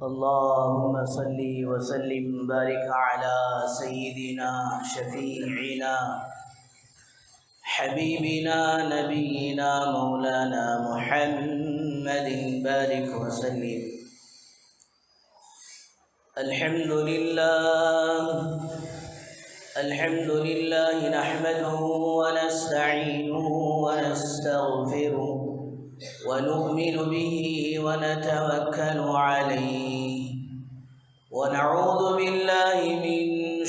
اللهم صل وسلم وبارك على سيدنا شفيعنا حبيبنا نبينا مولانا محمد بارك وسلم. الحمد لله نحمده ونستعينه ونستغفره ونؤمن به ونتوكل عليه ونعوذ بالله من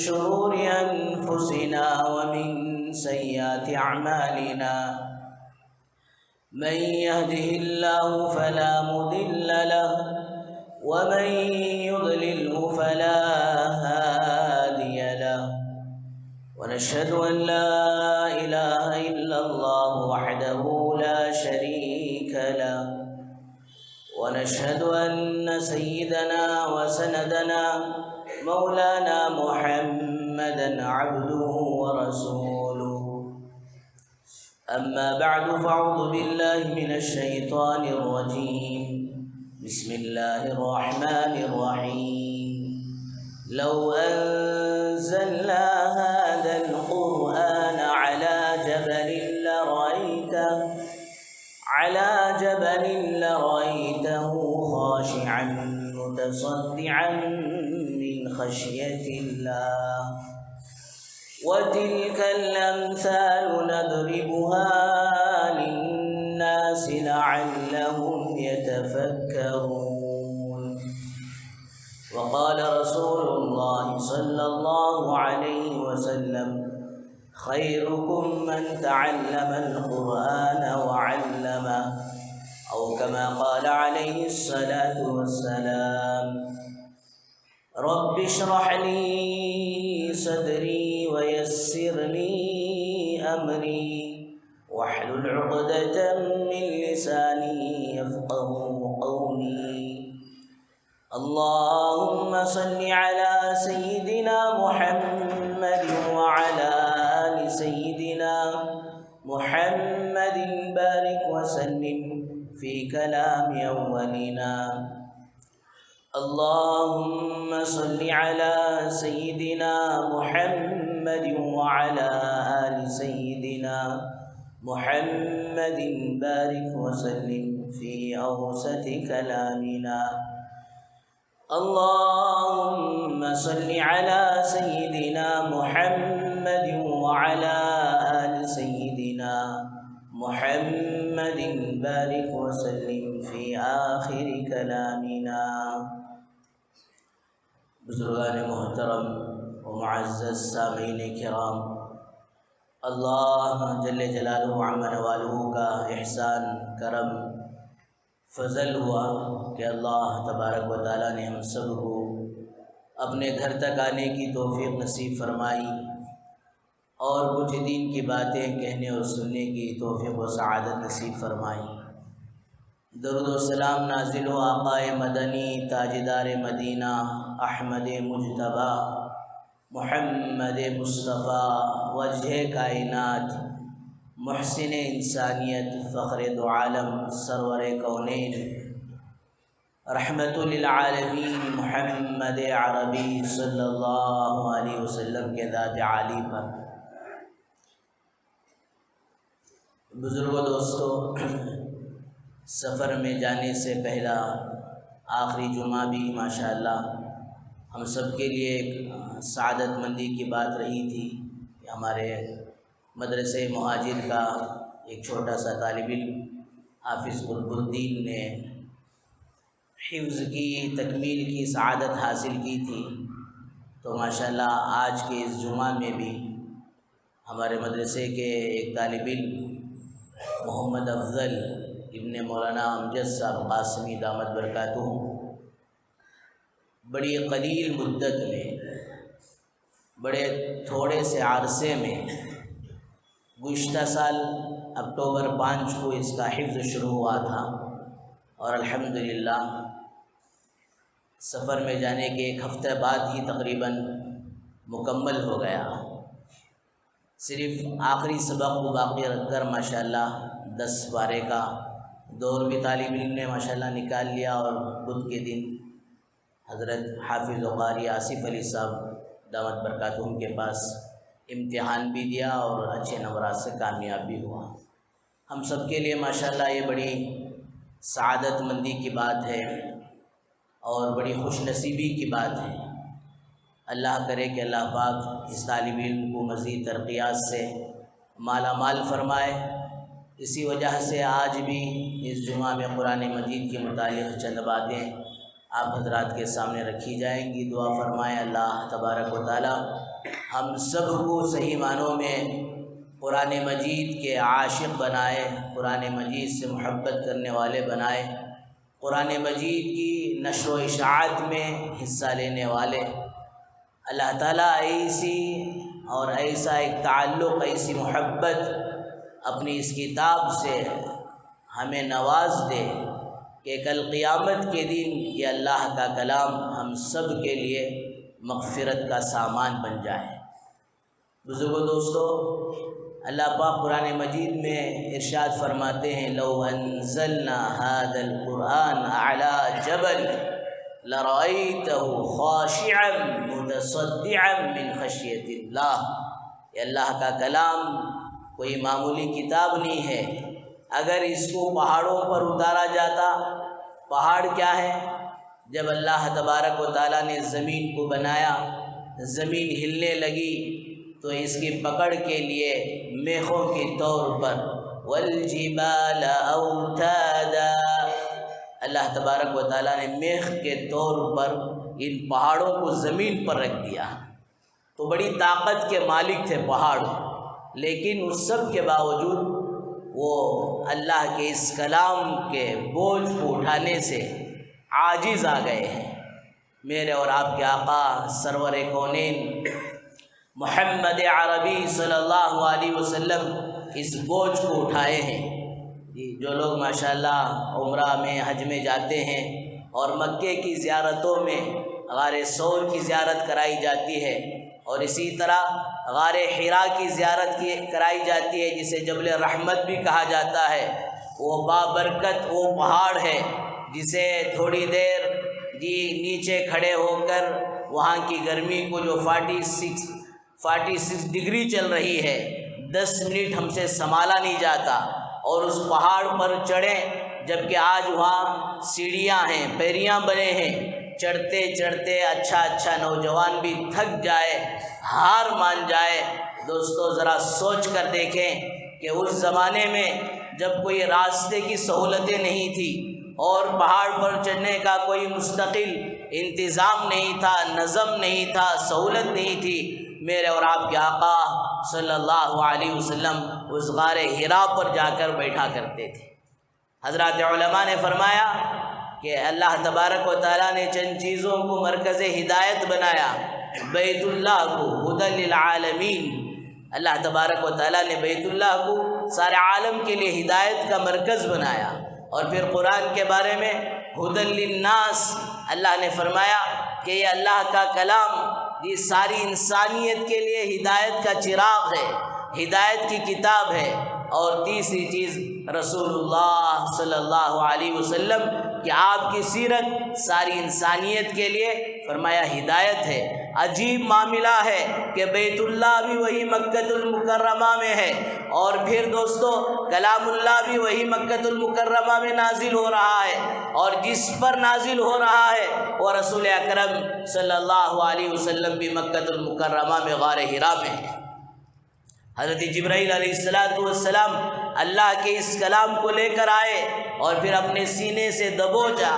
شرور أنفسنا ومن سيئات أعمالنا. من يهده الله فلا مضل له ومن يضلله فلا هادي له. ونشهد أن لا إله إلا الله وحده لا شريك له. ونشهد أن سيدنا وسندنا مولانا محمدا عبده ورسوله. أما بعد فأعوذ بالله من الشيطان الرجيم. بسم الله الرحمن الرحيم. لو أنزلنا هذا القرآن على جبل لرأيته خاشعا متصدعا من خشية الله. وتلك الأمثال نضربها للناس لعلهم يتفكرون. وقال رسول الله صلى الله عليه وسلم: خيركم من تعلم القرآن وعلمه، أو كما قال عليه الصلاة والسلام. رب اشرح لي صدري ويسر لي أمري واحلل عقدة من لساني يفقه قولي. اللهم صل على سيدنا محمد وعلى آل سيدنا محمد بارك وسلم في كلام أولنا. اللهم صل على سيدنا محمد وعلى آل سيدنا محمد بارك وسلم في أوسط كلامنا. اللهم صل على سيدنا محمد وعلى آل سيدنا محمد بارك وسلم في آخر كلامنا. بزرگان محترم و معزز سامعین کرام، اللہ جل جلالہ عم نوالہ کا احسان کرم فضل ہوا کہ اللہ تبارک و تعالیٰ نے ہم سب کو اپنے گھر تک آنے کی توفیق نصیب فرمائی اور کچھ دین کی باتیں کہنے اور سننے کی توفیق و سعادت نصیب فرمائی. درود و سلام نازل و آقا مدنی تاجدار مدینہ احمد مجتبیٰ محمد مصطفیٰ وجہ کائنات محسن انسانیت فخر دو عالم سرور کونین رحمت للعالمین محمد عربی صلی اللہ علیہ وسلم کے ذات عالی پر. بزرگوں دوستو، سفر میں جانے سے پہلا آخری جمعہ بھی ماشاءاللہ ہم سب کے لیے ایک سعادت مندی کی بات رہی تھی کہ ہمارے مدرسہ مہاجر کا ایک چھوٹا سا طالب علم حافظ قطب الدین نے حفظ کی تکمیل کی سعادت حاصل کی تھی. تو ماشاءاللہ آج کے اس جمعہ میں بھی ہمارے مدرسے کے ایک طالب علم محمد افضل ابن مولانا امجد صاحب قاسمی دامت برکاتہ بڑی قلیل مدت میں، بڑے تھوڑے سے عرصے میں، گزشتہ سال اکتوبر 5 کو اس کا حفظ شروع ہوا تھا اور الحمدللہ سفر میں جانے کے ایک ہفتہ بعد ہی تقریباً مکمل ہو گیا. صرف آخری سبق کو باقی رکھ کر ماشاءاللہ 10 پارے کا دور بھی طالب علم نے ماشاءاللہ نکال لیا اور بدھ کے دن حضرت حافظ و قاری آصف علی صاحب دامت برکاتہم کے پاس امتحان بھی دیا اور اچھے نمبرات سے کامیاب بھی ہوا۔ ہم سب کے لیے ماشاءاللہ یہ بڑی سعادت مندی کی بات ہے اور بڑی خوش نصیبی کی بات ہے۔ اللہ کرے کہ اللہ پاک اس طالب علم کو مزید ترقیات سے مالا مال فرمائے۔ اسی وجہ سے آج بھی اس جمعہ میں قرآن مجید کے متعلق چند باتیں آپ حضرات کے سامنے رکھی جائیں گی۔ دعا فرمائیں اللہ تبارک و تعالی ہم سب کو صحیح معنوں میں قرآن مجید کے عاشق بنائے، قرآن مجید سے محبت کرنے والے بنائے، قرآن مجید کی نشر و اشاعت میں حصہ لینے والے۔ اللہ تعالیٰ ایسی اور ایسا ایک تعلق، ایسی محبت اپنی اس کتاب سے ہمیں نواز دے کہ کل قیامت کے دن یہ اللہ کا کلام ہم سب کے لیے مغفرت کا سامان بن جائے۔ بزرگو دوستو، اللہ پاک قرآن مجید میں ارشاد فرماتے ہیں لو انزلنا هذا القرآن على جبل لرأيته خاشعا متصدعا من خشیۃ اللہ۔ یہ اللہ کا کلام کوئی معمولی کتاب نہیں ہے۔ اگر اس کو پہاڑوں پر اتارا جاتا، پہاڑ کیا ہے؟ جب اللہ تبارک و تعالیٰ نے زمین کو بنایا، زمین ہلنے لگی تو اس کی پکڑ کے لیے میخوں کے طور پر والجبال اوتادا، اللہ تبارک و تعالیٰ نے میخ کے طور پر ان پہاڑوں کو زمین پر رکھ دیا۔ تو بڑی طاقت کے مالک تھے پہاڑ، لیکن اس سب کے باوجود وہ اللہ کے اس کلام کے بوجھ کو اٹھانے سے عاجز آ گئے ہیں۔ میرے اور آپ کے آقا سرور کونین محمد عربی صلی اللہ علیہ وسلم اس بوجھ کو اٹھائے ہیں۔ جو لوگ ماشاءاللہ عمرہ میں حج میں جاتے ہیں اور مکے کی زیارتوں میں غار ثور کی زیارت کرائی جاتی ہے، اور اسی طرح غار حرا کی زیارت کرائی جاتی ہے جسے جبل رحمت بھی کہا جاتا ہے۔ وہ بابرکت وہ پہاڑ ہے جسے تھوڑی دیر نیچے کھڑے ہو کر وہاں کی گرمی کو جو 46 ڈگری چل رہی ہے، 10 منٹ ہم سے سنبھالا نہیں جاتا، اور اس پہاڑ پر چڑھیں، جبکہ آج وہاں سیڑھیاں ہیں، پیریاں بنے ہیں، چڑھتے چڑھتے اچھا نوجوان بھی تھک جائے، ہار مان جائے۔ دوستو ذرا سوچ کر دیکھیں کہ اس زمانے میں جب کوئی راستے کی سہولتیں نہیں تھی اور پہاڑ پر چڑھنے کا کوئی مستقل انتظام نہیں تھا، نظم نہیں تھا، سہولت نہیں تھی، میرے اور آپ کے آقا صلی اللہ علیہ وسلم اس غار حرا پر جا کر بیٹھا کرتے تھے۔ حضرات علماء نے فرمایا کہ اللہ تبارک و تعالیٰ نے چند چیزوں کو مرکز ہدایت بنایا۔ بیت اللہ کو ہدی للعالمین، اللہ تبارک و تعالیٰ نے بیت اللہ کو سارے عالم کے لیے ہدایت کا مرکز بنایا۔ اور پھر قرآن کے بارے میں ہدی للناس، اللہ نے فرمایا کہ یہ اللہ کا کلام یہ ساری انسانیت کے لیے ہدایت کا چراغ ہے، ہدایت کی کتاب ہے۔ اور تیسری چیز رسول اللہ صلی اللہ علیہ وسلم کہ آپ کی سیرت ساری انسانیت کے لیے فرمایا ہدایت ہے۔ عجیب معاملہ ہے کہ بیت اللہ بھی وہی مکۃ المکرمہ میں ہے، اور پھر دوستو کلام اللہ بھی وہی مکۃ المکرمہ میں نازل ہو رہا ہے، اور جس پر نازل ہو رہا ہے وہ رسول اکرم صلی اللہ علیہ وسلم بھی مکۃ المکرمہ میں غار حرا میں ہے۔ حضرت جبرائیل علیہ السلام اللہ کے اس کلام کو لے کر آئے اور پھر اپنے سینے سے دبوچا،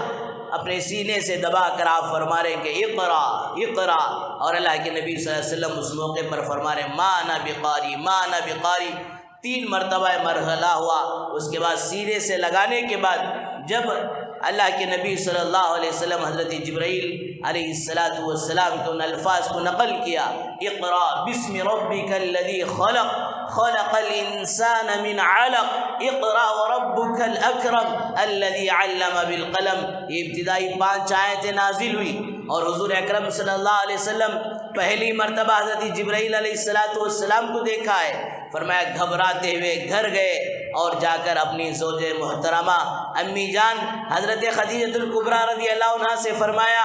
اپنے سینے سے دبا کر آپ فرما رہے ہیں کہ اقرا اقرا، اور اللہ کے نبی صلی اللہ علیہ وسلم اس موقع پر فرما رہے ہیں ما انا بقاری ما انا بقاری، 3 مرتبہ مرحلہ ہوا۔ اس کے بعد سینے سے لگانے کے بعد جب اللہ کے نبی صلی اللہ علیہ وسلم حضرت جبرائیل علیہ السلام کے ان الفاظ کو نقل کیا، اقرا بسم ربک الذی خلق خلق الانسان من علق اقرا وربک الاکرم الذی علم بالقلم۔ یہ ابتدائی 5 آیتیں نازل ہوئی، اور حضور اکرم صلی اللہ علیہ وسلم پہلی مرتبہ حضرت جبرائیل علیہ السلام کو دیکھا ہے، فرمایا گھبراتے ہوئے گھر گئے اور جا کر اپنی زوج محترمہ امی جان حضرت خدیجہ الکبریٰ رضی اللہ عنہا سے فرمایا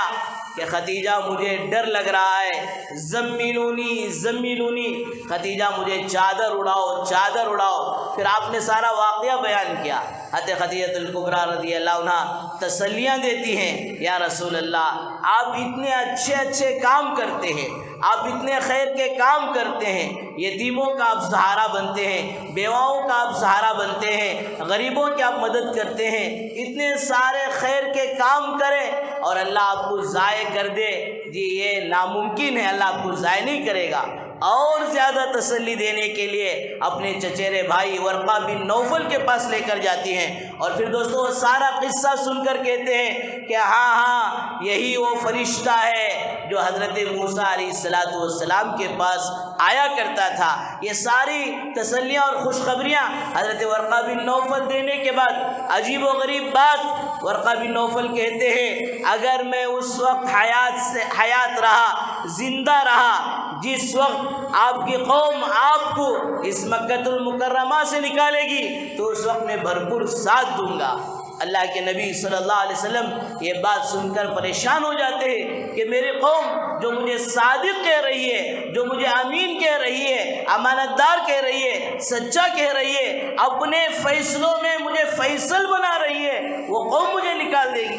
کہ خدیجہ مجھے ڈر لگ رہا ہے، زمیلونی زمیلونی، خدیجہ مجھے چادر اڑاؤ چادر اڑاؤ۔ پھر آپ نے سارا واقعہ بیان کیا۔ حضرت خدیجہ الکبریٰ رضی اللہ عنہا تسلیاں دیتی ہیں، یا رسول اللہ آپ اتنے اچھے اچھے کام کرتے ہیں، آپ اتنے خیر کے کام کرتے ہیں، یتیموں کا آپ سہارا بنتے ہیں، بیواؤں کا آپ سہارا بنتے ہیں، غریبوں کی آپ مدد کرتے ہیں، اتنے سارے خیر کے کام کریں اور اللہ آپ کو ضائع کر دے، جی یہ ناممکن ہے، اللہ آپ کو ضائع نہیں کرے گا۔ اور زیادہ تسلی دینے کے لیے اپنے چچیرے بھائی ورقہ بن نوفل کے پاس لے کر جاتی ہیں، اور پھر دوستو وہ سارا قصہ سن کر کہتے ہیں کہ ہاں یہی وہ فرشتہ ہے جو حضرت موسیٰ علیہ السلام کے پاس آیا کرتا تھا۔ یہ ساری تسلیاں اور خوشخبریاں حضرت ورقہ بن نوفل دینے کے بعد عجیب و غریب بات ورقہ بن نوفل کہتے ہیں، اگر میں اس وقت حیات رہا، زندہ رہا، جس وقت آپ کی قوم آپ کو اس مکہ المکرمہ سے نکالے گی تو اس وقت میں بھرپور ساتھ دوں گا۔ اللہ کے نبی صلی اللہ علیہ وسلم یہ بات سن کر پریشان ہو جاتے ہیں کہ میری قوم جو مجھے صادق کہہ رہی ہے، جو مجھے امین کہہ رہی ہے، امانت دار کہہ رہی ہے، سچا کہہ رہی ہے، اپنے فیصلوں میں مجھے فیصل بنا رہی ہے، وہ قوم مجھے نکال دے گی۔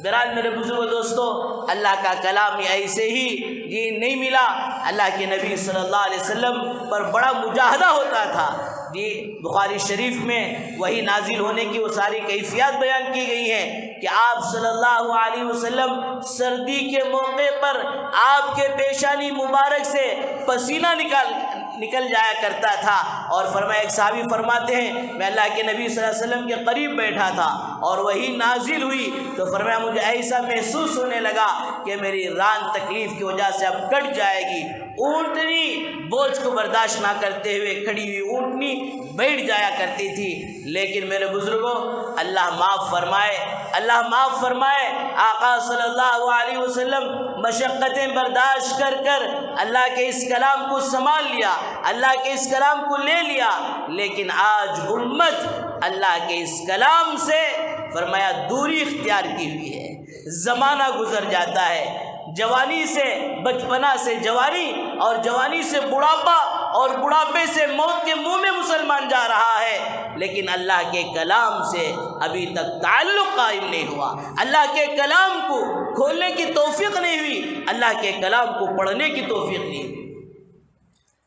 بہرحال میرے بزرگ دوستو، اللہ کا کلام ایسے ہی نہیں ملا، اللہ کے نبی صلی اللہ علیہ وسلم پر بڑا مجاہدہ ہوتا تھا۔ بخاری شریف میں وہی نازل ہونے کی وہ ساری کیفیات بیان کی گئی ہیں کہ آپ صلی اللہ علیہ وسلم سردی کے موقع پر آپ کے پیشانی مبارک سے پسینہ نکل جایا کرتا تھا، اور فرمایا ایک صحابی فرماتے ہیں میں اللہ کے نبی صلی اللہ علیہ وسلم کے قریب بیٹھا تھا اور وہی نازل ہوئی تو فرمایا مجھے ایسا محسوس ہونے لگا کہ میری ران تکلیف کی وجہ سے اب کٹ جائے گی۔ اونٹنی بوجھ کو برداشت نہ کرتے ہوئے کھڑی ہوئی اونٹنی بیٹھ جایا کرتی تھی، لیکن میرے بزرگوں اللہ معاف فرمائے، اللہ معاف فرمائے، آقا صلی اللہ علیہ وسلم مشقتیں برداشت کر کر اللہ کے اس کلام کو سنبھال لیا، اللہ کے اس کلام کو لے لیا، لیکن آج امت اللہ کے اس کلام سے فرمایا دوری اختیار کی ہوئی ہے۔ زمانہ گزر جاتا ہے، جوانی سے بچپنا سے جوانی اور جوانی سے بڑھاپا اور بڑھاپے سے موت کے منہ میں مسلمان جا رہا ہے، لیکن اللہ کے کلام سے ابھی تک تعلق قائم نہیں ہوا، اللہ کے کلام کو کھولنے کی توفیق نہیں ہوئی، اللہ کے کلام کو پڑھنے کی توفیق نہیں ہوئی۔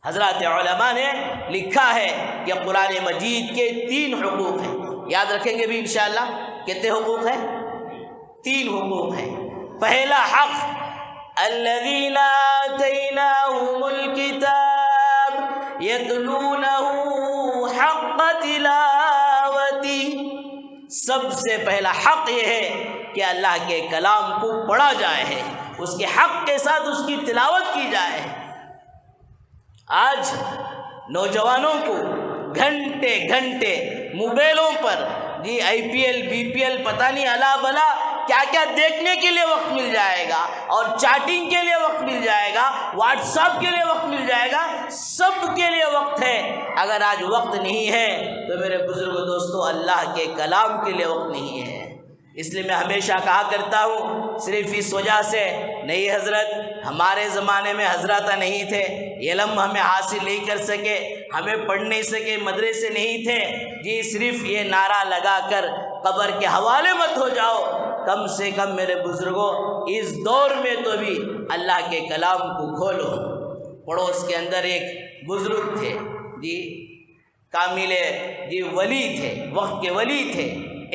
حضرات علماء نے لکھا ہے کہ قرآن مجید کے 3 حقوق ہیں، یاد رکھیں گے بھی انشاءاللہ۔ کتنے حقوق ہیں؟ 3 حقوق ہیں۔ پہلا حق الذین آتیناہم الکتاب یتلونہ حق تلاوتہ، سب سے پہلا حق یہ ہے کہ اللہ کے کلام کو پڑھا جائے ہے، اس کے حق کے ساتھ اس کی تلاوت کی جائے۔ آج نوجوانوں کو گھنٹے گھنٹے موبائلوں پر IPL BPL پتہ نہیں الا بلا کیا کیا دیکھنے کے لیے وقت مل جائے گا، اور چیٹنگ کے لیے وقت مل جائے گا، واٹس ایپ کے لیے وقت مل جائے گا، سب کے لیے وقت ہے۔ اگر آج وقت نہیں ہے تو میرے بزرگ دوستو اللہ کے کلام کے لیے وقت نہیں ہے۔ اس لیے میں ہمیشہ کہا کرتا ہوں، صرف اس وجہ سے نہیں حضرت ہمارے زمانے میں حضرات نہیں تھے، علم ہمیں حاصل نہیں کر سکے، ہمیں پڑھ نہیں سکے، مدرسے نہیں تھے، صرف یہ نعرہ لگا کر قبر کے حوالے مت ہو جاؤ۔ کم سے کم میرے بزرگوں اس دور میں تو بھی اللہ کے کلام کو کھولو۔ پڑوس کے اندر ایک بزرگ تھے کامل ولی تھے، وقت کے ولی تھے،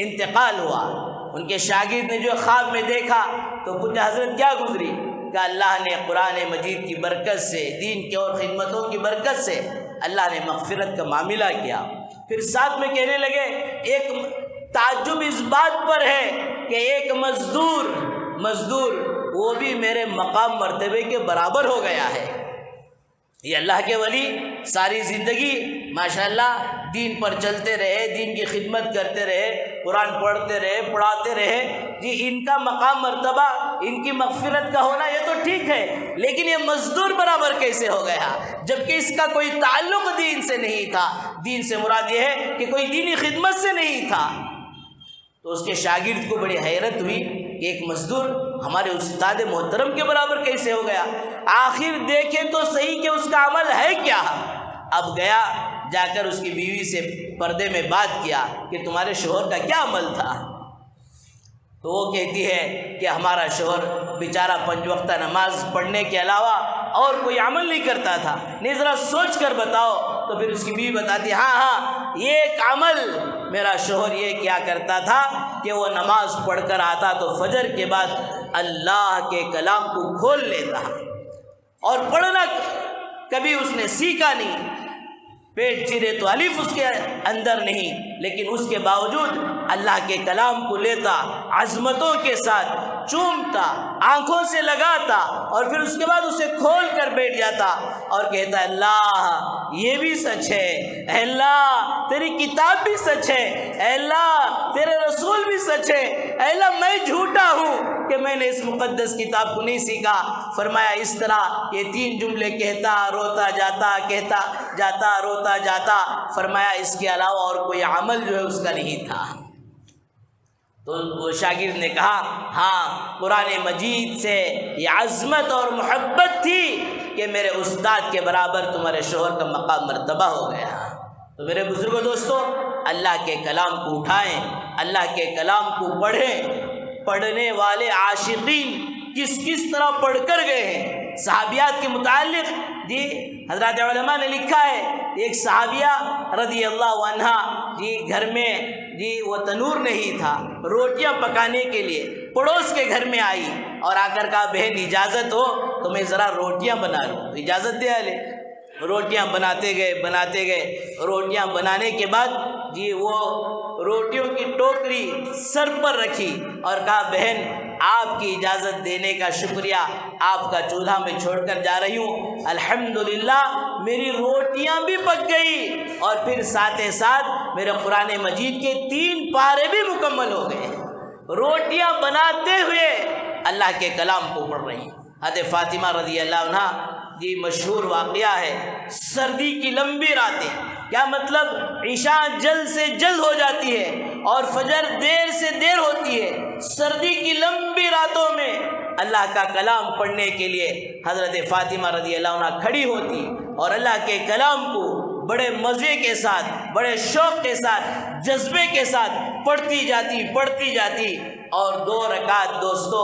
انتقال ہوا۔ ان کے شاگرد نے جو خواب میں دیکھا تو پوچھا حضرت کیا گزری؟ کہ اللہ نے قرآن مجید کی برکت سے، دین کے اور خدمتوں کی برکت سے اللہ نے مغفرت کا معاملہ کیا۔ پھر ساتھ میں کہنے لگے ایک تعجب اس بات پر ہے کہ ایک مزدور وہ بھی میرے مقام مرتبے کے برابر ہو گیا ہے۔ یہ اللہ کے ولی ساری زندگی ماشاءاللہ دین پر چلتے رہے، دین کی خدمت کرتے رہے، قرآن پڑھتے رہے، پڑھاتے رہے، ان کا مقام مرتبہ، ان کی مغفرت کا ہونا یہ تو ٹھیک ہے، لیکن یہ مزدور برابر کیسے ہو گیا جبکہ اس کا کوئی تعلق دین سے نہیں تھا؟ دین سے مراد یہ ہے کہ کوئی دینی خدمت سے نہیں تھا۔ تو اس کے شاگرد کو بڑی حیرت ہوئی کہ ایک مزدور ہمارے استاد محترم کے برابر کیسے ہو گیا؟ آخر دیکھیں تو صحیح کہ اس کا عمل ہے کیا۔ اب گیا جا کر اس کی بیوی سے پردے میں بات کیا کہ تمہارے شوہر کا کیا عمل تھا؟ تو وہ کہتی ہے کہ ہمارا شوہر بیچارہ 5 وقتہ نماز پڑھنے کے علاوہ اور کوئی عمل نہیں کرتا تھا۔ نہیں ذرا سوچ کر بتاؤ۔ تو پھر اس کی بیوی بتاتی ہاں یہ ایک عمل میرا شوہر یہ کیا کرتا تھا کہ وہ نماز پڑھ کر آتا تو فجر کے بعد اللہ کے کلام کو کھول لیتا اور پڑھنا کبھی اس نے سیکھا نہیں، پیٹ چیرے تو الف اس کے اندر نہیں، لیکن اس کے باوجود اللہ کے کلام کو لیتا، عظمتوں کے ساتھ چومتا، آنکھوں سے لگاتا اور پھر اس کے بعد اسے کھول کر بیٹھ جاتا اور کہتا اللہ یہ بھی سچ ہے، اے اللہ تیری کتاب بھی سچ ہے، اے اللہ تیرے رسول بھی سچ ہے، اے اللہ میں جھوٹا ہوں کہ میں نے اس مقدس کتاب کو نہیں سیکھا۔ فرمایا اس طرح یہ 3 جملے کہتا روتا جاتا، کہتا جاتا روتا جاتا۔ فرمایا اس کے علاوہ اور کوئی عمل جو ہے اس کا نہیں تھا۔ تو وہ شاگرد نے کہا ہاں قرآن مجید سے یہ عظمت اور محبت تھی کہ میرے استاد کے برابر تمہارے شوہر کا مقام مرتبہ ہو گیا۔ تو میرے بزرگوں دوستو، اللہ کے کلام کو اٹھائیں، اللہ کے کلام کو پڑھیں۔ پڑھنے والے عاشقین کس طرح پڑھ کر گئے ہیں۔ صحابیات کے متعلق حضرات علماء نے لکھا ہے، ایک صحابیہ رضی اللہ عنہا گھر میں وہ تنور نہیں تھا، روٹیاں پکانے کے لیے پڑوس کے گھر میں آئی اور آ کر کہا بہن اجازت ہو تو میں ذرا روٹیاں بنا لوں۔ اجازت دیا لے، روٹیاں بناتے گئے۔ روٹیاں بنانے کے بعد وہ روٹیوں کی ٹوکری سر پر رکھی اور کہا بہن آپ کی اجازت دینے کا شکریہ، آپ کا چولہا میں چھوڑ کر جا رہی ہوں، الحمدللہ میری روٹیاں بھی پک گئی اور پھر ساتھ میرے قرآن مجید کے 3 پارے بھی مکمل ہو گئے۔ روٹیاں بناتے ہوئے اللہ کے کلام کو پڑھ رہی۔ حضرت فاطمہ رضی اللہ عنہ مشہور واقعہ ہے، سردی کی لمبی راتیں، کیا مطلب عشاء جلد سے جلد ہو جاتی ہے اور فجر دیر سے دیر ہوتی ہے، سردی کی لمبی راتوں میں اللہ کا کلام پڑھنے کے لیے حضرت فاطمہ رضی اللہ عنہ کھڑی ہوتی اور اللہ کے کلام کو بڑے مزے کے ساتھ، بڑے شوق کے ساتھ، جذبے کے ساتھ پڑھتی جاتی اور 2 رکعت دوستو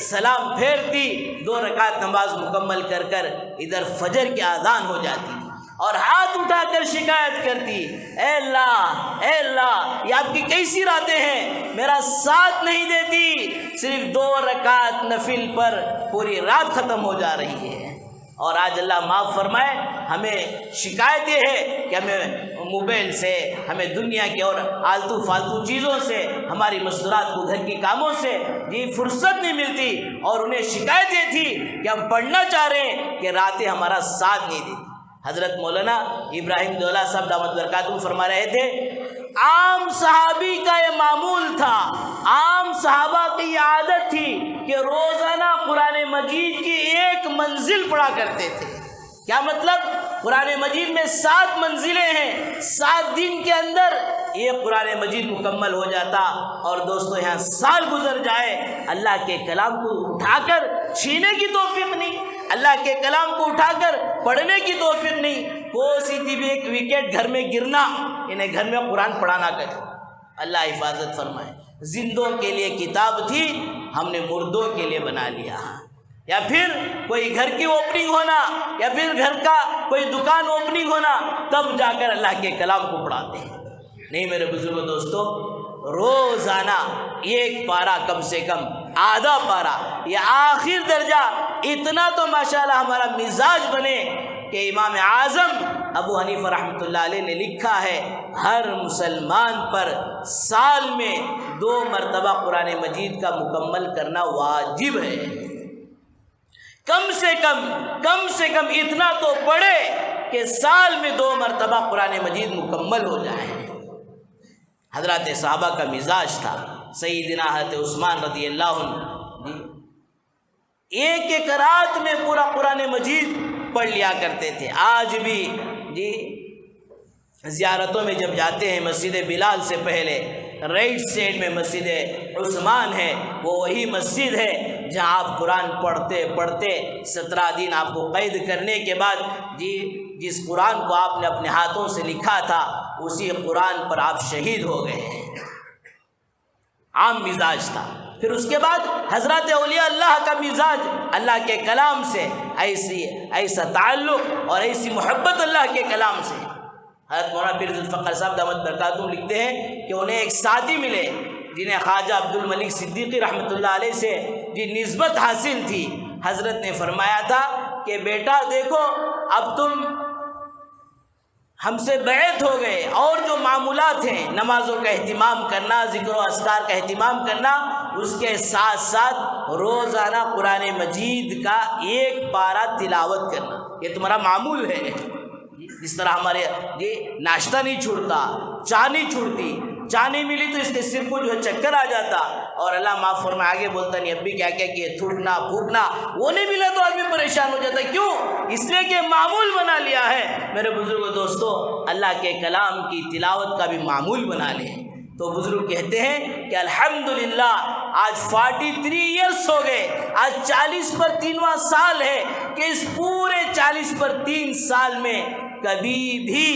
سلام پھیرتی، 2 رکعت نماز مکمل کر ادھر فجر کی اذان ہو جاتی اور ہاتھ اٹھا کر شکایت کرتی، اے اللہ یہ آپ کی کیسی راتیں ہیں، میرا ساتھ نہیں دیتی، صرف 2 رکعت نفل پر پوری رات ختم ہو جا رہی ہے۔ اور آج اللہ معاف فرمائے، ہمیں شکایت یہ ہے کہ ہمیں موبائل سے، ہمیں دنیا کی اور آلتو فالتو چیزوں سے، ہماری مستورات کو گھر کے کاموں سے فرصت نہیں ملتی، اور انہیں شکایت یہ تھی کہ ہم پڑھنا چاہ رہے ہیں کہ راتیں ہمارا ساتھ نہیں دیتی۔ حضرت مولانا ابراہیم دولہ صاحب دامت برکاتہ فرما رہے تھے، عام صحابی کا یہ معمول تھا، عام صحابہ کی یہ عادت تھی کہ روزانہ قرآن مجید کی 1 منزل پڑھا کرتے تھے۔ کیا مطلب؟ قرآن مجید میں 7 منزلیں ہیں، 7 دن کے اندر یہ قرآن مجید مکمل ہو جاتا۔ اور دوستو یہاں سال گزر جائے، اللہ کے کلام کو اٹھا کر چھینے کی توفیق نہیں، اللہ کے کلام کو اٹھا کر پڑھنے کی توفیق نہیں۔ کوئی بھی ایک وکٹ گھر میں گرنا، انہیں گھر میں قرآن پڑھانا کرے، اللہ حفاظت فرمائے۔ زندوں کے لیے کتاب تھی، ہم نے مردوں کے لیے بنا لیا۔ یا پھر کوئی گھر کی اوپننگ ہونا، یا پھر گھر کا کوئی دکان اوپننگ ہونا، تب جا کر اللہ کے کلام کو پڑھاتے ہیں۔ نہیں میرے بزرگوں دوستو، روزانہ 1 پارہ، کم سے کم آدھا پارہ، یہ آخر درجہ، اتنا تو ماشاءاللہ ہمارا مزاج بنے کہ امام اعظم ابو حنیفہ رحمۃ اللہ علیہ نے لکھا ہے، ہر مسلمان پر سال میں 2 مرتبہ قرآن مجید کا مکمل کرنا واجب ہے۔ کم سے کم اتنا تو پڑھے کہ سال میں 2 مرتبہ قرآن مجید مکمل ہو جائے۔ حضرات صحابہ کا مزاج تھا۔ سیدنا حضرت عثمان رضی اللہ عنہ 1 رات میں پورا قرآن مجید پڑھ لیا کرتے تھے۔ آج بھی زیارتوں میں جب جاتے ہیں، مسجد بلال سے پہلے رائٹ سائڈ میں مسجد عثمان ہے، وہ وہی مسجد ہے جہاں آپ قرآن پڑھتے پڑھتے 17 دن آپ کو قید کرنے کے بعد جس قرآن کو آپ نے اپنے ہاتھوں سے لکھا تھا اسی قرآن پر آپ شہید ہو گئے ہیں۔ عام مزاج تھا۔ پھر اس کے بعد حضرات اولیاء اللہ کا مزاج اللہ کے کلام سے ایسا تعلق اور ایسی محبت اللہ کے کلام سے۔ حضرت مولانا پیر ذوالفقار صاحب دامت برکاتہم لکھتے ہیں کہ انہیں ایک ساتھی ملے جنہیں خواجہ عبد الملک صدیقی رحمۃ اللہ علیہ سے نسبت حاصل تھی۔ حضرت نے فرمایا تھا کہ بیٹا دیکھو اب تم ہم سے بیعت ہو گئے، اور جو معمولات ہیں نمازوں کا اہتمام کرنا، ذکر و اذکار کا اہتمام کرنا، اس کے ساتھ ساتھ روزانہ قرآن مجید کا 1 پارہ تلاوت کرنا، یہ تمہارا معمول ہے۔ جس طرح ہمارے ناشتہ نہیں چھوڑتا، چائے نہیں چھوڑتی، چائے نہیں ملی تو اس کے سر کو جو ہے چکر آ جاتا، اور اللہ معاف فرمائے آگے بولتا نہیں اب بھی کیا کیا کہ تھوکنا پھونکنا، وہ نہیں ملا تو آدمی پریشان ہو جاتا ہے۔ کیوں؟ اس لیے کہ معمول بنا لیا ہے۔ میرے بزرگوں دوستو، اللہ کے کلام کی تلاوت کا بھی معمول بنا لیں۔ تو بزرگ کہتے ہیں کہ الحمدللہ آج 43 ایئرس ہو گئے، آج 40 پر 3واں سال ہے کہ اس پورے 40 پر 3 سال میں کبھی بھی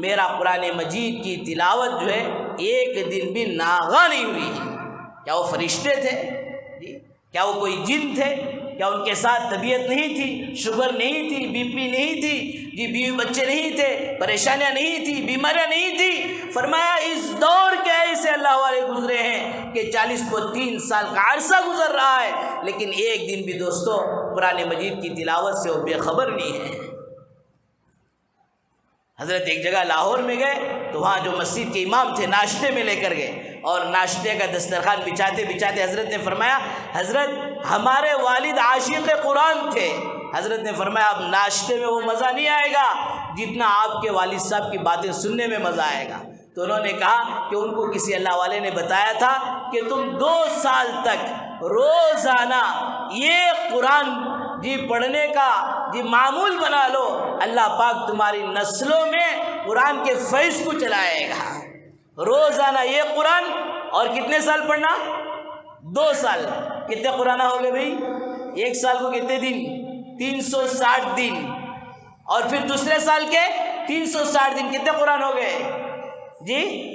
میرا قرآن مجید کی تلاوت جو ہے 1 دن بھی ناغا نہیں ہوئی ہے۔ کیا وہ فرشتے تھے؟ کیا وہ کوئی جن تھے؟ کیا ان کے ساتھ طبیعت نہیں تھی، شوگر نہیں تھی، بی پی نہیں تھی، بیوی بچے نہیں تھے، پریشانیاں نہیں تھی، بیماریاں نہیں تھی؟ فرمایا اس دور کے ایسے اللہ والے گزرے ہیں کہ 40 کو 3 سال کا عرصہ گزر رہا ہے، لیکن 1 دن بھی دوستو قرآن مجید کی تلاوت سے وہ بے خبر نہیں ہے۔ حضرت ایک جگہ لاہور میں گئے تو وہاں جو مسجد کے امام تھے ناشتے میں لے کر گئے، اور ناشتے کا دسترخوان بچھاتے بچھاتے حضرت نے فرمایا حضرت ہمارے والد عاشق قرآن تھے۔ حضرت نے فرمایا اب ناشتے میں وہ مزہ نہیں آئے گا جتنا آپ کے والد صاحب کی باتیں سننے میں مزہ آئے گا۔ تو انہوں نے کہا کہ ان کو کسی اللہ والے نے بتایا تھا کہ تم 2 سال تک روزانہ یہ قرآن پڑھنے کا معمول بنا لو، اللہ پاک تمہاری نسلوں میں قرآن کے فیض کو چلائے گا۔ روزانہ یہ قرآن، اور کتنے سال پڑھنا؟ 2 سال۔ کتنے قرآن ہو گئے بھائی؟ 1 سال کو کتنے دن؟ 360 دن، اور پھر دوسرے سال کے 360 دن، کتنے قرآن ہو گئے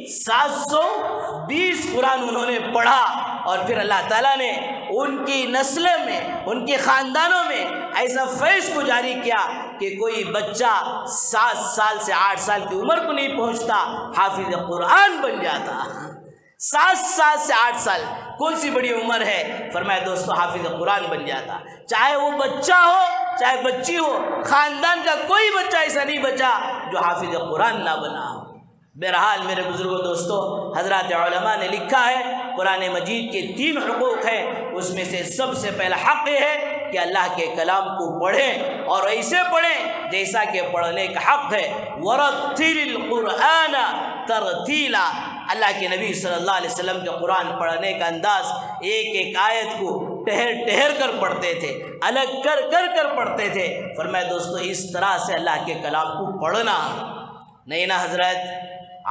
720 قرآن انہوں نے پڑھا، اور پھر اللہ تعالیٰ نے ان کی نسلوں میں، ان کے خاندانوں میں ایسا فیض کو جاری کیا کہ کوئی بچہ 7 سال سے 8 سال کی عمر کو نہیں پہنچتا حافظ قرآن بن جاتا۔ 7 سال سے 8 سال کون سی بڑی عمر ہے؟ فرمایا دوستو حافظ قرآن بن جاتا، چاہے وہ بچہ ہو چاہے بچی ہو، خاندان کا کوئی بچہ ایسا نہیں بچا جو حافظ قرآن نہ بنا ہو۔ بہرحال میرے بزرگوں دوستو، حضرات علماء نے لکھا ہے قرآن مجید کے 3 حقوق ہیں، اس میں سے سب سے پہلا حق یہ ہے کہ اللہ کے کلام کو پڑھیں، اور ایسے پڑھیں جیسا کہ پڑھنے کا حق ہے۔ وَرَتِّلِ الْقُرْآنَ تَرْتِيلًا، اللہ کے نبی صلی اللہ علیہ وسلم کے قرآن پڑھنے کا انداز ایک ایک آیت کو ٹہر کر پڑھتے تھے، الگ کر پڑھتے تھے۔ فرمایا دوستو اس طرح سے اللہ کے کلام کو پڑھنا، نہیں نا حضرت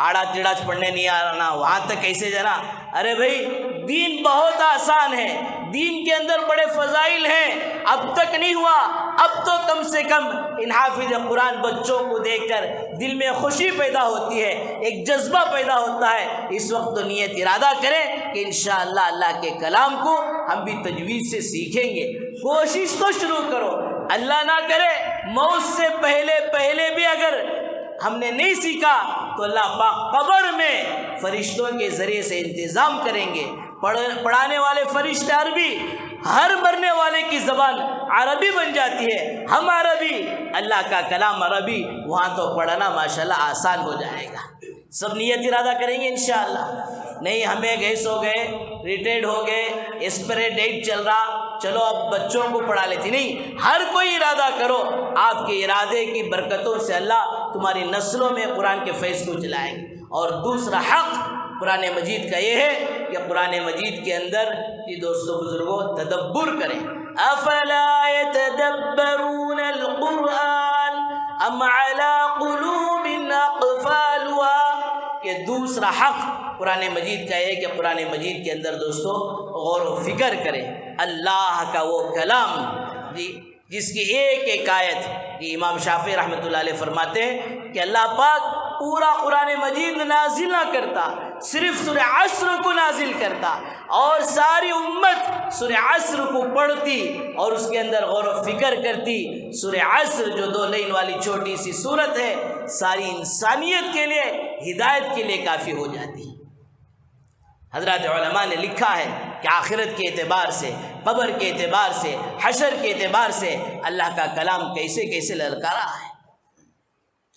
آڑا ٹیڑا پڑھنے نہیں آنا، وہاں تک کیسے جانا؟ ارے بھائی دین بہت آسان ہے، دین کے اندر بڑے فضائل ہیں، اب تک نہیں ہوا، اب تو کم سے کم ان حافظ قرآن بچوں کو دیکھ کر دل میں خوشی پیدا ہوتی ہے، ایک جذبہ پیدا ہوتا ہے۔ اس وقت تو نیت ارادہ کریں کہ انشاءاللہ اللہ کے کلام کو ہم بھی تجوید سے سیکھیں گے، کوشش تو شروع کرو، اللہ نہ کرے موت سے پہلے بھی اگر ہم نے نہیں سیکھا تو اللہ پاک قبر میں فرشتوں کے ذریعے سے انتظام کریں گے، پڑھانے والے فرشتے عربی، ہر مرنے والے کی زبان عربی بن جاتی ہے، ہم عربی، اللہ کا کلام عربی، وہاں تو پڑھنا ماشاءاللہ آسان ہو جائے گا۔ سب نیت ارادہ کریں گے انشاءاللہ۔ نہیں ہمیں گیس ہو گئے، ریٹائرڈ ہو گئے، ایکسپائری ڈیٹ چل رہا، چلو اب بچوں کو پڑھا لیتی، نہیں، ہر کوئی ارادہ کرو، آپ کے ارادے کی برکتوں سے اللہ تمہاری نسلوں میں قرآن کے فیض کو چلائیں گے۔ اور دوسرا حق قرآن مجید کا یہ ہے کہ قرآن مجید کے اندر دوستو بزرگوں تدبر کریں۔ افلا يتدبرون القرآن ام على قلوب اقفالها، کہ دوسرا حق قرآن مجید کا یہ کہ قرآن مجید کے اندر دوستو غور و فکر کریں۔ اللہ کا وہ کلام جس کی ایک ایک آیت، امام شافعی رحمۃ اللہ علیہ فرماتے ہیں کہ اللہ پاک پورا قرآن مجید نازل نہ کرتا، صرف سورہ عصر کو نازل کرتا اور ساری امت سورہ عصر کو پڑھتی اور اس کے اندر غور و فکر کرتی۔ سورہ عصر جو 2 لائن والی چھوٹی سی سورت ہے، ساری انسانیت کے لیے ہدایت کے لیے کافی ہو جاتی۔ حضرات علماء نے لکھا ہے کہ آخرت کے اعتبار سے، قبر کے اعتبار سے، حشر کے اعتبار سے اللہ کا کلام کیسے کیسے للکارا ہے۔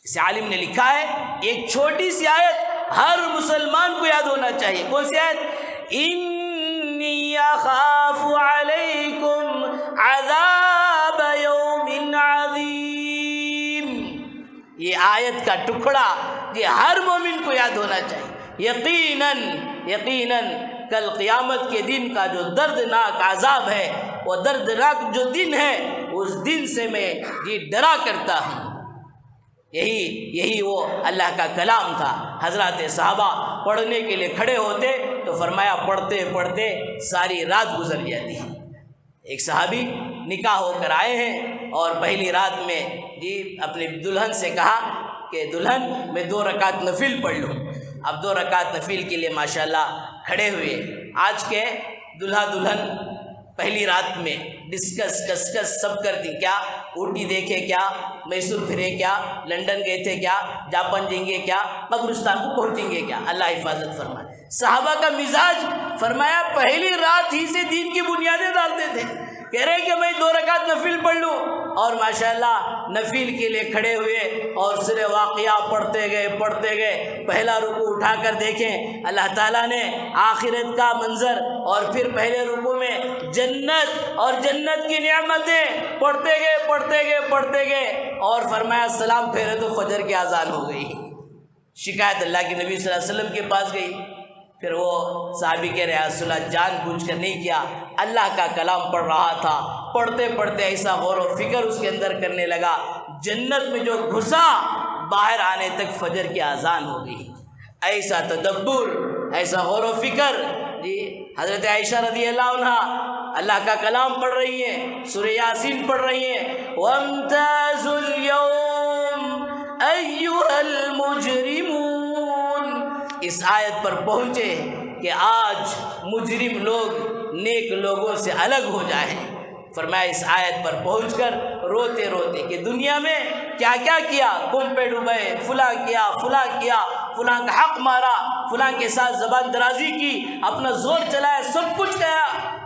اس عالم نے لکھا ہے ایک چھوٹی سی آیت ہر مسلمان کو یاد ہونا چاہیے۔ کون سی آیت؟ انی اخاف علیکم عذاب یوم عظیم۔ یہ آیت کا ٹکڑا یہ ہر مومن کو یاد ہونا چاہیے۔ یقیناً کل قیامت کے دن کا جو دردناک عذاب ہے، وہ دردناک جو دن ہے، اس دن سے میں یہ ڈرا کرتا ہوں۔ یہی وہ اللہ کا کلام تھا۔ حضرات صحابہ پڑھنے کے لیے کھڑے ہوتے تو فرمایا پڑھتے پڑھتے ساری رات گزر جاتی۔ ایک صحابی نکاح ہو کر آئے ہیں اور پہلی رات میں اپنی دلہن سے کہا کہ دلہن میں 2 رکعت نفل پڑھ لوں۔ اب 2 رکعت نفل کے لیے ماشاءاللہ کھڑے ہوئے۔ آج کے دلہا دلہن پہلی رات میں کس سب کرتی، کیا اوٹی دیکھے، کیا میسور پھرے، کیا لنڈن گئے تھے، کیا جاپان جائیں گے، کیا قبرستان کو پہنچیں گے، کیا اللہ حفاظت فرمائے۔ صحابہ کا مزاج فرمایا پہلی رات ہی سے دین کی بنیادیں ڈالتے تھے۔ کہہ رہے کہ میں 2 رکعت نفل پڑھ لوں، اور ماشاءاللہ نفل کے لیے کھڑے ہوئے اور سورہ واقعہ پڑھتے گئے۔ پہلا رکوع اٹھا کر دیکھیں، اللہ تعالیٰ نے آخرت کا منظر اور پھر پہلے رکوع میں جنت اور جنت کی نعمتیں پڑھتے گئے اور فرمایا سلام پھیرے تو فجر کی اذان ہو گئی۔ شکایت اللہ کے نبی صلی اللہ علیہ وسلم کے پاس گئی۔ پھر وہ صحابی کہہ رہے رسول اللہ جان بوجھ کر نہیں کیا، اللہ کا کلام پڑھ رہا تھا۔ پڑھتے ایسا غور و فکر اس کے اندر کرنے لگا، جنت میں جو گھسا باہر آنے تک فجر کی اذان ہو گئی۔ ایسا تدبر، ایسا غور و فکر۔ حضرت عائشہ رضی اللہ عنہا اللہ کا کلام پڑھ رہی ہیں، سورہ یاسین پڑھ رہی ہیں۔ وَامْتَازُوا الْيَوْمَ أَيُّهَا الْمُجْرِمُونَ، اس آیت پر پہنچے کہ آج مجرم لوگ نیک لوگوں سے الگ ہو جائیں۔ فرمایا اس آیت پر پہنچ کر روتے کہ دنیا میں کیا کیا، کم پہ ڈوبے، فلاں کیا، فلاں کا حق مارا، فلاں کے ساتھ زبان درازی کی، اپنا زور چلایا، سب کچھ کیا،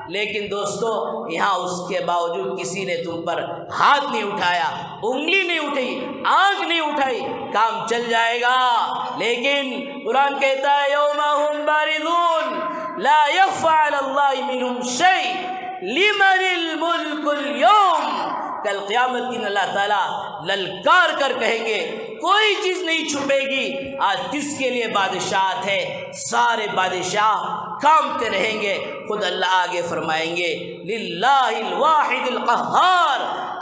لیکن دوستو یہاں اس کے باوجود کسی نے تم پر ہاتھ نہیں اٹھایا، انگلی نہیں اٹھائی، آنکھ نہیں اٹھائی، کام چل جائے گا۔ لیکن قرآن کہتا ہے یوم ہم باردون لا یخفی علی اللہ منہم شیء لمن الملک اليوم، کل قیامت دن اللہ تعالیٰ للکار کر کہیں گے کوئی چیز نہیں چھپے گی، آج کس کے لیے بادشاہت ہے، سارے بادشاہ کامتے رہیں گے۔ خود اللہ آگے فرمائیں گے للہ الواحد القہار،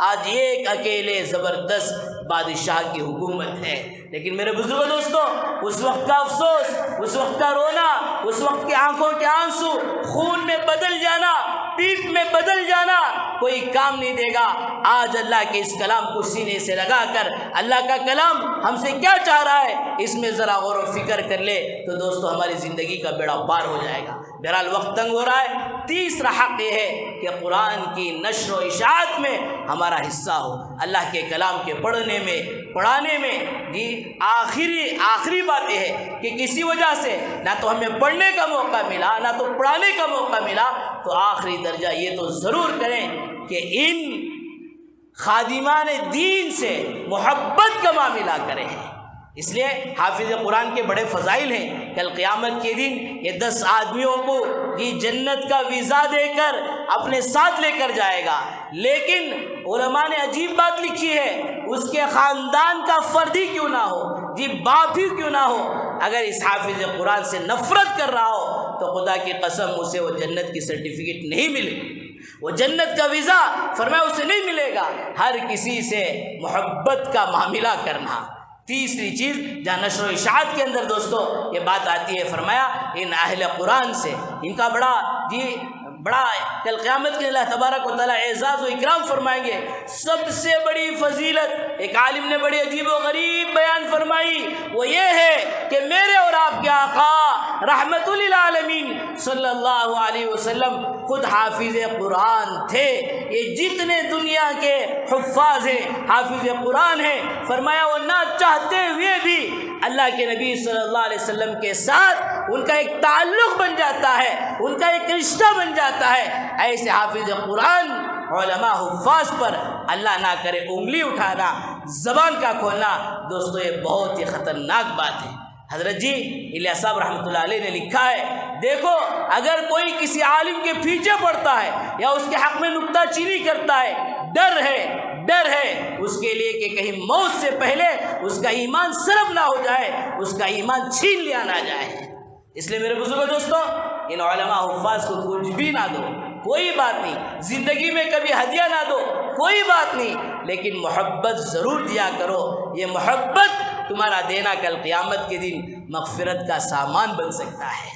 آج ایک اکیلے زبردست بادشاہ کی حکومت ہے۔ لیکن میرے بزرگوں دوستو، اس وقت کا افسوس، اس وقت کا رونا، اس وقت کی آنکھوں کے آنسو خون میں بدل جانا، پیپ میں بدل جانا کوئی کام نہیں دے گا۔ آج اللہ کے اس کلام کو سینے سے لگا کر اللہ کا کلام ہم سے کیا چاہ رہا ہے اس میں ذرا غور و فکر کر لے تو دوستو ہماری زندگی کا بیڑا پار ہو جائے گا۔ بہرحال وقت تنگ ہو رہا ہے۔ تیسرا حق یہ ہے کہ قرآن کی نشر و اشاعت میں ہمارا حصہ ہو، اللہ کے کلام کے پڑھنے میں، پڑھانے میں۔ آخری بات یہ ہے کہ کسی وجہ سے نہ تو ہمیں پڑھنے کا موقع ملا، نہ تو پڑھانے کا موقع ملا، تو آخری درجہ یہ تو ضرور کریں کہ ان خادمان دین سے محبت کا معاملہ کریں۔ اس لیے حافظ قرآن کے بڑے فضائل ہیں۔ کل قیامت کے دن یہ 10 آدمیوں کو یہ جنت کا ویزا دے کر اپنے ساتھ لے کر جائے گا، لیکن علماء نے عجیب بات لکھی ہے، اس کے خاندان کا فرد ہی کیوں نہ ہو، باپ ہی کیوں نہ ہو، اگر اس حافظ قرآن سے نفرت کر رہا ہو تو خدا کی قسم اسے وہ جنت کی سرٹیفکیٹ نہیں ملے گی، وہ جنت کا ویزا فرمایا اسے نہیں ملے گا۔ ہر کسی سے محبت کا معاملہ کرنا، تیسری چیز جہاں نشر و اشاعت کے اندر دوستو یہ بات آتی ہے، فرمایا ان اہل قرآن سے ان کا بڑا کل قیامت کے اللہ تبارک و تعالیٰ اعزاز و اکرام فرمائیں گے۔ سب سے بڑی فضیلت ایک عالم نے بڑی عجیب و غریب بیان فرمائی، وہ یہ ہے کہ میرے اور آپ کے آقا رحمت للعالمین صلی اللہ علیہ وسلم خود حافظ قرآن تھے۔ یہ جتنے دنیا کے حفاظ ہیں حافظ قرآن ہیں، فرمایا وہ نہ چاہتے ہوئے بھی اللہ کے نبی صلی اللہ علیہ وسلم کے ساتھ ان کا ایک تعلق بن جاتا ہے، ان کا ایک رشتہ بن جاتا ہے۔ ایسے حافظ قرآن علماء حفاظ پر اللہ نہ کرے انگلی اٹھانا، زبان کا کھولنا، دوستو یہ بہت ہی خطرناک بات ہے۔ حضرت جی الیاس صاحب رحمۃ اللہ علیہ نے لکھا ہے، دیکھو اگر کوئی کسی عالم کے پیچھے پڑتا ہے یا اس کے حق میں نکتہ چینی کرتا ہے، ڈر ہے اس کے لیے کہ کہیں موت سے پہلے اس کا ایمان سلب نہ ہو جائے، اس کا ایمان چھین لیا نہ جائے۔ اس لیے میرے بزرگوں دوستو ان علماء حفاظ کو کچھ بھی نہ دو، کوئی بات نہیں، زندگی میں کبھی ہدیہ نہ دو، کوئی بات نہیں، لیکن محبت ضرور دیا کرو۔ یہ محبت تمہارا دینا کل قیامت کے دن مغفرت کا سامان بن سکتا ہے۔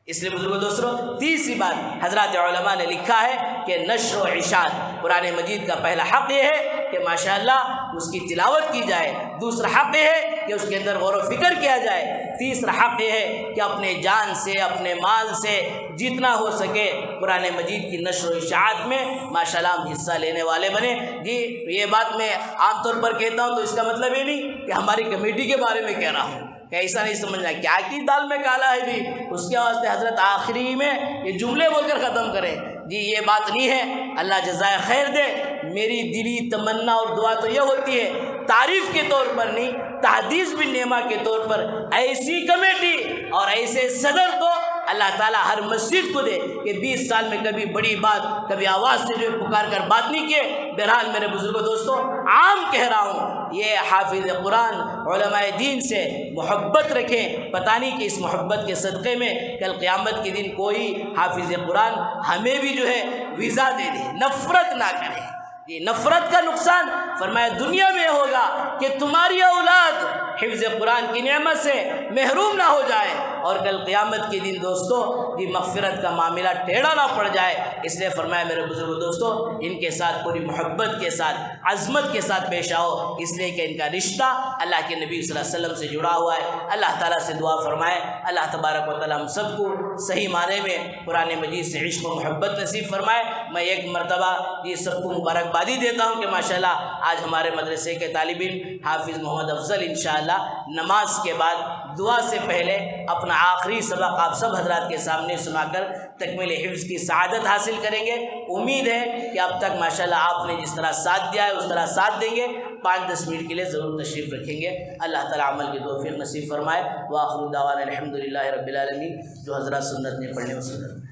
اس لیے بزرگوں دوستوں تیسری بات حضرات علماء نے لکھا ہے کہ نشر و اشاعت قرآن مجید کا پہلا حق یہ ہے کہ ماشاءاللہ اس کی تلاوت کی جائے، دوسرا حق یہ ہے کہ اس کے اندر غور و فکر کیا جائے، تیسرا حق یہ ہے کہ اپنے جان سے اپنے مال سے جتنا ہو سکے قرآن مجید کی نشر و اشاعت میں ماشاءاللہ ہم حصہ لینے والے بنے۔ جی یہ بات میں عام طور پر کہتا ہوں تو اس کا مطلب یہ نہیں کہ ہماری کمیٹی کے بارے میں کہہ رہا ہوں، کہ ایسا نہیں سمجھنا کیا کی دال میں کالا ہے بھی، اس کے واسطے حضرت آخری میں یہ جملے بول کر ختم کریں۔ جی یہ بات نہیں ہے، اللہ جزائے خیر دے۔ میری دلی تمنا اور دعا تو یہ ہوتی ہے تعریف کے طور پر نہیں، تحدیث بن نعمہ کے طور پر ایسی کمیٹی اور ایسے صدر کو اللہ تعالیٰ ہر مسجد کو دے کہ 20 سال میں کبھی بڑی بات کبھی آواز سے جو پکار کر بات نہیں کیے۔ بہرحال میرے بزرگوں دوستوں عام کہہ رہا ہوں، یہ حافظ قرآن علماء دین سے محبت رکھیں، پتہ نہیں کہ اس محبت کے صدقے میں کل قیامت کے دن کوئی حافظ قرآن ہمیں بھی جو ہے ویزا دے دے، نفرت نہ کرے۔ یہ نفرت کا نقصان فرمایا دنیا میں ہوگا کہ تمہاری اولاد حفظ قرآن کی نعمت سے محروم نہ ہو جائے، اور کل قیامت کے دن دوستو یہ مغفرت کا معاملہ ٹیڑھا نہ پڑ جائے۔ اس لیے فرمایا میرے بزرگوں دوستو ان کے ساتھ پوری محبت کے ساتھ عظمت کے ساتھ پیش آؤ، اس لیے کہ ان کا رشتہ اللہ کے نبی صلی اللہ علیہ وسلم سے جڑا ہوا ہے۔ اللہ تعالیٰ سے دعا فرمائے اللہ تبارک و تعالیٰ ہم سب کو صحیح معنی میں قرآن مجید سے عشق و محبت نصیب فرمائے۔ میں ایک مرتبہ یہ سب کو مبارکبادی دیتا ہوں کہ ماشاءاللہ آج ہمارے مدرسے کے طالب علم حافظ محمد افضل انشاءاللہ نماز کے بعد دعا سے پہلے اپنا آخری سبق آپ سب حضرات کے سامنے سنا کر تکمیل حفظ کی سعادت حاصل کریں گے۔ امید ہے کہ اب تک ماشاءاللہ آپ نے جس طرح ساتھ دیا ہے اس طرح ساتھ دیں گے۔ 5-10 منٹ کے لیے ضرور تشریف رکھیں گے۔ اللہ تعالیٰ عمل کی توفیق نصیب فرمائے۔ وآخر دعوانا الحمدللہ رب العالمین۔ جو حضرات سنت نے پڑھنے وہ سنت